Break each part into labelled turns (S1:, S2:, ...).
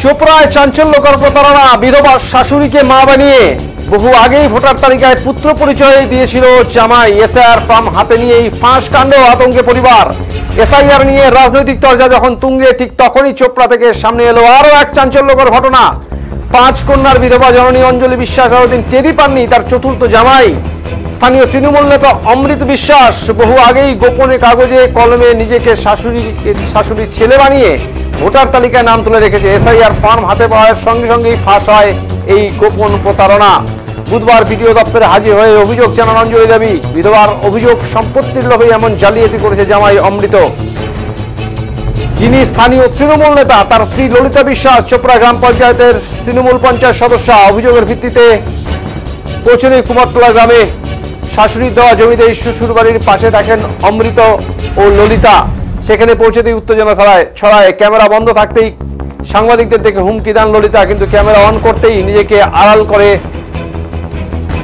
S1: চোপড়ায় চাঞ্চল্যকর প্রতারণা। বিধবা শাশুড়িকে মা বানিয়ে বহু আগেই ভোটার তালিকায় পুত্র পরিচয় দিয়েছিল জামাই। এসআইআর ফর্ম হাতে নিয়ে এই ফাঁস কাণ্ড, আতঙ্কে পরিবার। এসআইআর নিয়ে রাজনৈতিক চর্চা যখন তুঙ্গে, ঠিক তখনই চোপড়া থেকে সামনে এলো আরো এক চাঞ্চল্যকর ঘটনা। 5 কন্যার বিধবা জননী অঞ্জলি বিশ্বাস এতদিন টেরই পাননি তার চতুর্থ জামাই। স্থানীয় তৃণমূল নেতা অমৃত বিশ্বাস বহু আগেই গোপনে কাগজে কলমে নিজেকে শাশুড়ির ছেলে বানিয়ে ভোটার তালিকায় নাম তুলে রেখেছে। এসআইআর ফর্ম হাতে পাওয়ার সঙ্গে সঙ্গেই ফাঁস হয় এই গোপন প্রতারণা। বুধবার বিডিও দপ্তরে হাজির হয়ে অভিযোগ জানান অঞ্জলি দেবী। বিধবার অভিযোগ, সম্পত্তির লোভে এমন জালিয়াতি করেছে জামাই অমৃত, যিনি স্থানীয় তৃণমূল নেতা। তার স্ত্রী ললিতা বিশ্বাস চোপড়া গ্রাম পঞ্চায়েতের তৃণমূল পঞ্চায়েত সদস্য। অভিযোগের ভিত্তিতে পৌঁছনে কুমারটোলা গ্রামে শাশুড়ির দেওয়া জমিতে শ্বশুর বাড়ির পাশে থাকেন অমৃত ও ললিতা। সেখানে পৌঁছতেই উত্তেজনা ছড়ায়। ক্যামেরা বন্ধ থাকতেই সাংবাদিকদের দেখে হুমকি দেন ললিতা, কিন্তু ক্যামেরা অন করতেই নিজেকে আড়াল করে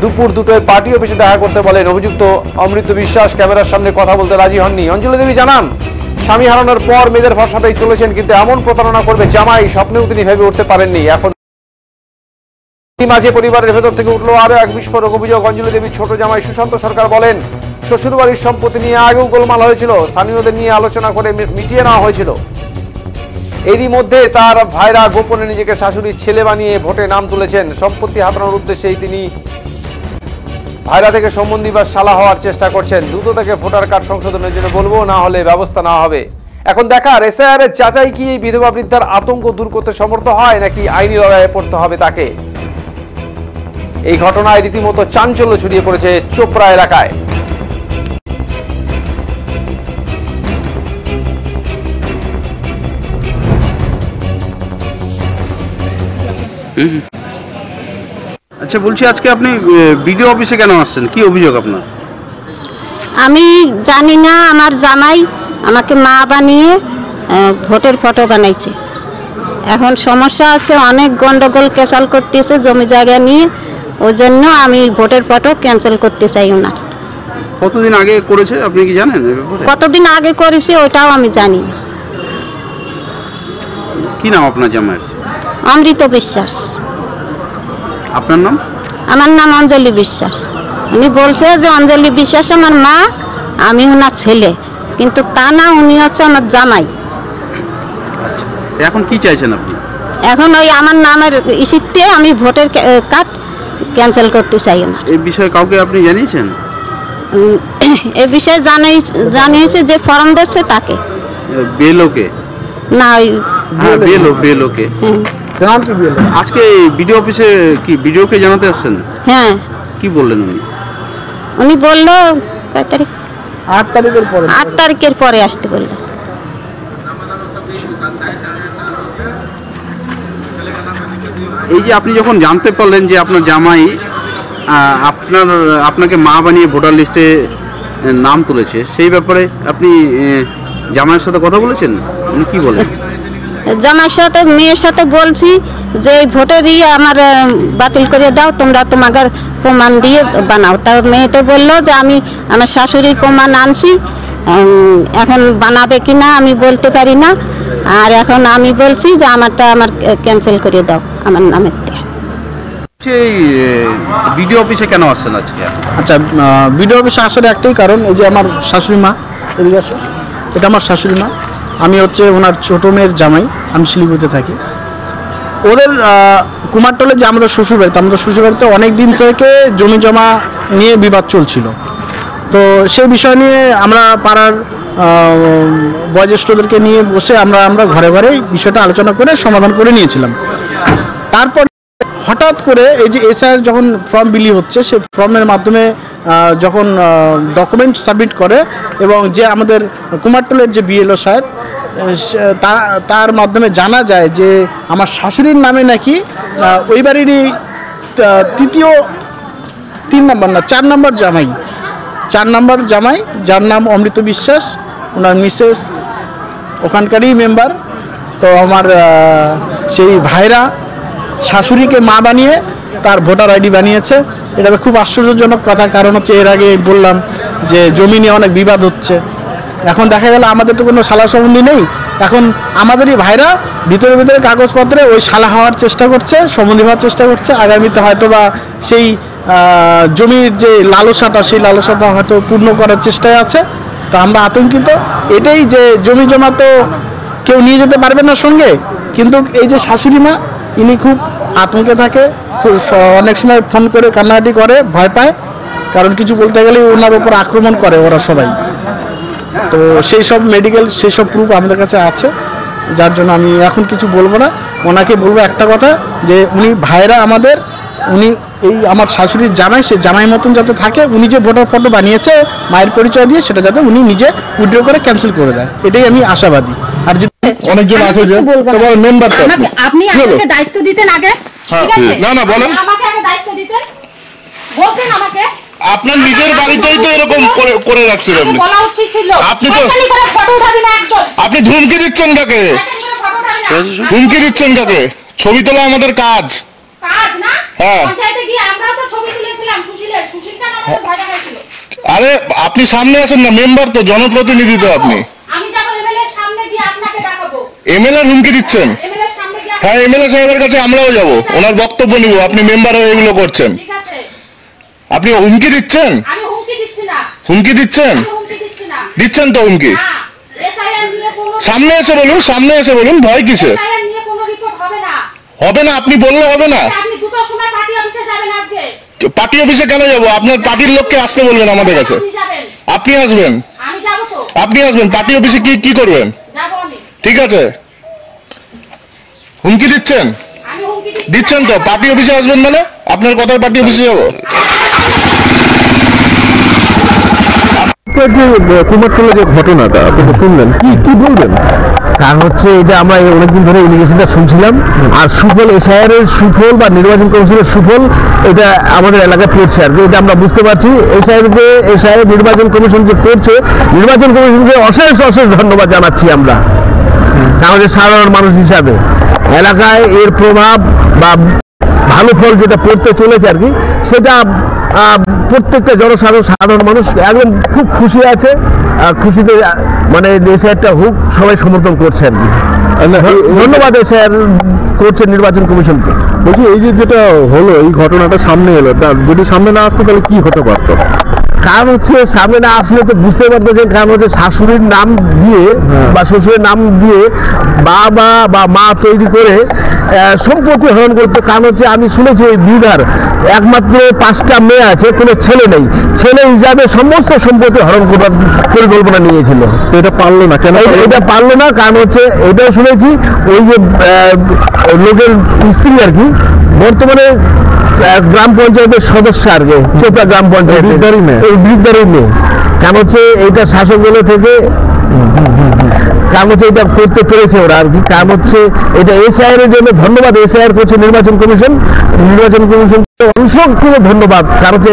S1: দুপুর 2টায় পার্টি অফিসে দেখা করতে বলেন। অভিযুক্ত অমৃত বিশ্বাস ক্যামেরার সামনে কথা বলতে রাজি হননি। অঞ্জলি দেবী জানান, স্বামী হারানোর পর মেয়েদের ভরসাতেই চলেছেন, কিন্তু এমন প্রতারণা করবে জামাই স্বপ্নেও তিনি ভেবে উঠতে পারেননি। এখন মাঝে পরিবারের ভেতর থেকে উঠলো আরো এক বিস্ফোরক অভিযোগ। অঞ্জলি দেবীর ছোট জামাই সুশান্ত সরকার বলেন, শ্বশুর বাড়ির সম্পত্তি নিয়ে আগেও গোলমাল হয়েছিল, স্থানীয়দের নিয়ে আলোচনা করে মিটিয়ে নেওয়া হয়েছিল। এরই মধ্যে তার ভাইরা গোপনে নিজেকে শাশুড়ির ছেলে বানিয়ে ভোটে নাম তুলেছেন। সম্পত্তি হাতানোর উদ্দেশ্যেই তিনি ভাইরা থেকে সম্বন্ধী বা শালা হওয়ার চেষ্টা করছেন। দ্রুত থেকে ভোটার কার্ড সংশোধনের জন্য বলবো, না হলে ব্যবস্থা নেওয়া হবে। এখন দেখার এসআইআর এর যাচাই কি এই বিধবা বৃদ্ধার আতঙ্ক দূর করতে সমর্থ হয়, নাকি আইনি লড়াইয়ে পড়তে হবে তাকে। এই ঘটনায় রীতিমতো চাঞ্চল্য ছড়িয়ে পড়েছে চোপড়া এলাকায়।
S2: আচ্ছা, বলছি আজকে আপনি বিডিও অফিসে কেন আসছেন? কি অভিযোগ আপনার?
S3: আমি জানি না, আমার জামাই আমাকে মা বানিয়ে ভোটের ফটো বানাইছে। এখন সমস্যা আছে, অনেক গন্ডগোল ক্যান্সেল করতেছে জমি জায়গা নিয়ে, ওই জন্য আমি ভোটের ফটো ক্যান্সেল করতে চাই ওনার।
S2: কতদিন আগে করেছে আপনি কি জানেন?
S3: কতদিন আগে করেছে ওটাও আমি জানি না।
S2: কি নাম আপনার জামাইয়ের?
S3: অমৃত বিশ্বাস।
S2: আপনার নাম?
S3: আমার নাম অঞ্জলি বিশ্বাস। উনি বলছে যে অঞ্জলি বিশ্বাস আমার মা, আমি ওনার ছেলে, কিন্তু তা না, উনি হচ্ছে আমার জামাই।
S2: এখন কি চাইছেন আপনি?
S3: এখন ওই আমার নামের ইস্যুতে আমি ভোটের কার্ড ক্যান্সেল করতে চাই না।
S2: এই বিষয়ে কাউকে আপনি জানিয়েছেন?
S3: এই বিষয়ে জানিয়েছে যে ফর্ম দিচ্ছে তাকে।
S2: বেলোকে
S3: না, ওই
S2: বেলোকে। আজকে বিডিও অফিসে কি বিডিওকে জানাতে আসছেন?
S3: হ্যাঁ।
S2: কি বললেন উনি?
S3: উনি বললো কয় তারিখ?
S4: 8 তারিখের পরে।
S3: 8 তারিখের পরে আসতে বললো।
S2: এই যে আপনি যখন জানতে পারলেন যে আপনার জামাই আপনাকে মা বানিয়ে ভোটার লিস্টে নাম তুলেছে, সেই ব্যাপারে আপনি জামাইয়ের সাথে কথা বলেছেন? উনি কি বলেন?
S3: জামাইয়ের সাথে, মেয়ের সাথে বলছি যে ভোটের আমার বাতিল করে দাও, তোমরা তোমাদের প্রমাণ দিয়ে বানাও। তার মেয়েতে বললো যে আমি আমার শাশুড়ির প্রমাণ আনছি, এখন বানাবে কিনা আমি বলতে পারি না। আর এখন আমি বলছি যে আমারটা আমার ক্যান্সেল করে দাও আমার নামের থেকে।
S2: বিডিও অফিসে কেন আসছেন আজকে?
S4: আচ্ছা, বিডিও অফিসে আসার একটাই কারণ, এই যে আমার শাশুড়ি মা, এদিকে আসো, এটা আমার শাশুড়ি মা, আমি হচ্ছে ওনার ছোটো মেয়ের জামাই, আমি শিলিগুড়িতে থাকি। ওদের কুমারটলে যে আমাদের শ্বশুরবাড়িতে অনেক দিন থেকে জমি জমা নিয়ে বিবাদ চলছিল। তো সেই বিষয় নিয়ে আমরা পাড়ার বয়োজ্যেষ্ঠদেরকে নিয়ে বসে আমরা ঘরে ঘরে বিষয়টা আলোচনা করে সমাধান করে নিয়েছিলাম। তারপর হঠাৎ করে এই যে এসআইআর যখন ফর্ম বিলি হচ্ছে, সেই ফর্মের মাধ্যমে যখন ডকুমেন্ট সাবমিট করে, এবং যে আমাদের কুমারটলের যে বিএলও সাহেব, তার মাধ্যমে জানা যায় যে আমার শাশুড়ির নামে নাকি ওই বাড়িরই 4 নম্বর জামাই, যার নাম অমৃত বিশ্বাস, ওনার মিসেস ওখানকারই মেম্বার। তো আমার সেই ভাইরা শাশুড়িকে মা বানিয়ে তার ভোটার আইডি বানিয়েছে। এটা খুব আশ্চর্যজনক কথা, কারণ হচ্ছে এর আগে বললাম যে জমি নিয়ে অনেক বিবাদ হচ্ছে, এখন দেখা গেল আমাদের তো কোনো শালা সম্বন্ধী নেই, এখন আমাদেরই ভাইরা ভিতরে ভিতরে কাগজপত্রে ওই শালা হওয়ার চেষ্টা করছে, সম্বন্ধী হওয়ার চেষ্টা করছে। আগামীতে হয়তো বা সেই জমির যে লালসাটা, সেই লালসাটা হয়তো পূর্ণ করার চেষ্টায় আছে। তো আমরা আতঙ্কিত এটাই যে জমি জমা তো কেউ নিয়ে যেতে পারবে না সঙ্গে, কিন্তু এই যে শাশুড়ি মা ইনি খুব আতঙ্কে থাকে, অনেক সময় ফোন করে কান্নাকাটি করে, ভয় পায়, কারণ কিছু বলতে গেলে ওনার উপর আক্রমণ করে ওরা সবাই। তো সেই সব মেডিকেল, সেই সব প্রুফ আমাদের কাছে আছে, যার জন্য আমি এখন কিছু বলবো না। ওনাকে বলবো একটা কথা, যে উনি ভাইরা আমাদের, উনি এই আমার শাশুড়ির জামাই, সে জামাই মতন যাতে থাকে। উনি যে ভোটার ফটো বানিয়েছে মায়ের পরিচয় দিয়ে, সেটা যাতে উনি নিজে উইথড্র করে ক্যান্সেল করে দেয়, এটাই আমি আশাবাদী। আর যদি
S5: অনেকজন আছে যে তোমার মেম্বার তো
S6: আপনি আমাকে দায়িত্ব দিতেন আগে, ঠিক আছে?
S5: না বলেন,
S6: আমাকে আগে দায়িত্ব দিতেন, বলতেন আমাকে।
S5: আপনার নিজের বাড়িতেই তো এরকম করে রাখছেন আপনি।
S6: বলা উচিত ছিল।
S5: আপনি তো
S6: শয়তানি করে ফটো উঠাবি না একদম।
S5: আপনি ধুমকি দিচ্ছেন কাকে?
S6: শয়তানি করে ফটো উঠাবি না।
S5: হুমকি দিচ্ছেন কাকে? ছবি তোলা আমাদের কাজ।
S6: কাজ না?
S5: হ্যাঁ।
S6: পঞ্চায়েতে গিয়ে আমরাও তো ছবি তুলেছিলাম সুশীলের, সুশীল কেন আমাদের ভয় দেখাইছিল?
S5: আরে আপনি সামনে আসেন না, মেম্বার তো, জনপ্রতিনিধি তো আপনি।
S6: আমি যাব এমএলএ সামনে গিয়ে আপনাকে দেখাবো।
S5: এমএলএ হুমকি দিচ্ছেন?
S6: এমএলএ সামনে গিয়ে
S5: হ্যাঁ, এমএলএ সাহেবের কাছে আমরাও যাব, ওনার বক্তব্য নিব। আপনি মেম্বার হয়ে এগুলো করছেন,
S6: ঠিক আছে?
S5: আপনি হুমকি দিচ্ছেন?
S6: আমি হুমকি দিচ্ছি না।
S5: হুমকি দিচ্ছেন?
S6: আমি হুমকি দিচ্ছি না।
S5: দিচ্ছেন তো হুমকি।
S6: না, এসআইআর নিয়ে কোনো
S5: সামনে এসে বলুন, সামনে এসে বলুন, ভয় কিসে?
S6: এসআইআর নিয়ে কোনো রিপোর্ট হবে না।
S5: হবে না? আপনি বললে হবে না?
S6: আপনি দুটোর সময় পার্টি অফিসে যাবেন আজকে।
S5: পার্টি অফিসে কেন যাবো? আপনার পার্টির লোককে আসতে বলবেন আমাদের কাছে।
S6: আপনি যাবেন।
S5: আপনি আসবেন?
S6: আমি যাবো তো।
S5: আপনি আসবেন পার্টি অফিসে, কি করবেন?
S6: যাবো আমি।
S5: ঠিক আছে, হুমকি দিচ্ছেন?
S6: আমি হুমকি
S5: দিচ্ছেন তো? পার্টি অফিসে আসবেন মানে আপনার কথায় পার্টি অফিসে যাবো?
S1: কুমারটুলের যে ঘটনাটা আপনি তো শুনলেন, কি বলবেন? কারণ হচ্ছে এটা আমরা অনেকদিন ধরে ইলিগেশনটা শুনছিলাম, আর সুফল এসআইআর এর সুফল বা নির্বাচন কমিশনের সুফল এটা আমাদের এলাকায় পড়ছে আর কি, এটা আমরা বুঝতে পারছি। এসআইআর নির্বাচন কমিশন যে করছে, নির্বাচন কমিশনকে অশেষ ধন্যবাদ জানাচ্ছি আমরা, আমাদের সাধারণ মানুষ হিসাবে। এলাকায় এর প্রভাব বা ভালো ফল যেটা পড়তে চলেছে আর কি, সেটা প্রত্যেকটা সাধারণ মানুষ একদম খুব খুশি আছে, খুশিতে মানে এসআইআরটা হোক সবাই সমর্থন করছে আর কি। ধন্যবাদ এসআইআর করছে নির্বাচন কমিশনকে। বলছি এই যে যেটা হলো, এই ঘটনাটা সামনে এলো, যদি সামনে না আসতো তাহলে কি হতে পারতো? কারণ হচ্ছে সামনে না আসলে তো বুঝতে পারতো যে, কারণ হচ্ছে শাশুড়ির নাম দিয়ে বা শ্বশুরের নাম দিয়ে বাবা বা মা তৈরি করে সম্পত্তি হরণ করতো। কারণ হচ্ছে আমি শুনেছি ওই বিধার একমাত্র 5টা মেয়ে আছে, কোনো ছেলে নেই, ছেলে হিসাবে সমস্ত সম্পত্তি হরণ করার পরিকল্পনা নিয়েছিল। এটা পারলো না কেন? এটা পারলো না কারণ হচ্ছে এটাও শুনেছি ওই যে লোকের স্ত্রী আর কি, বর্তমানে গ্রাম পঞ্চায়েতের সদস্য আর কি, চোপড়া গ্রাম পঞ্চায়েত, এই বৃদ্ধারই মেয়ে। কারণ হচ্ছে এইটা শাসক দল থেকে কারণ হচ্ছে এটা করতে পেরেছে ওরা আর কি। কারণ হচ্ছে এটা এসআইআর এর জন্য ধন্যবাদ, এসআইআর করছে নির্বাচন কমিশনকে অসংখ্য ধন্যবাদ। কারণ হচ্ছে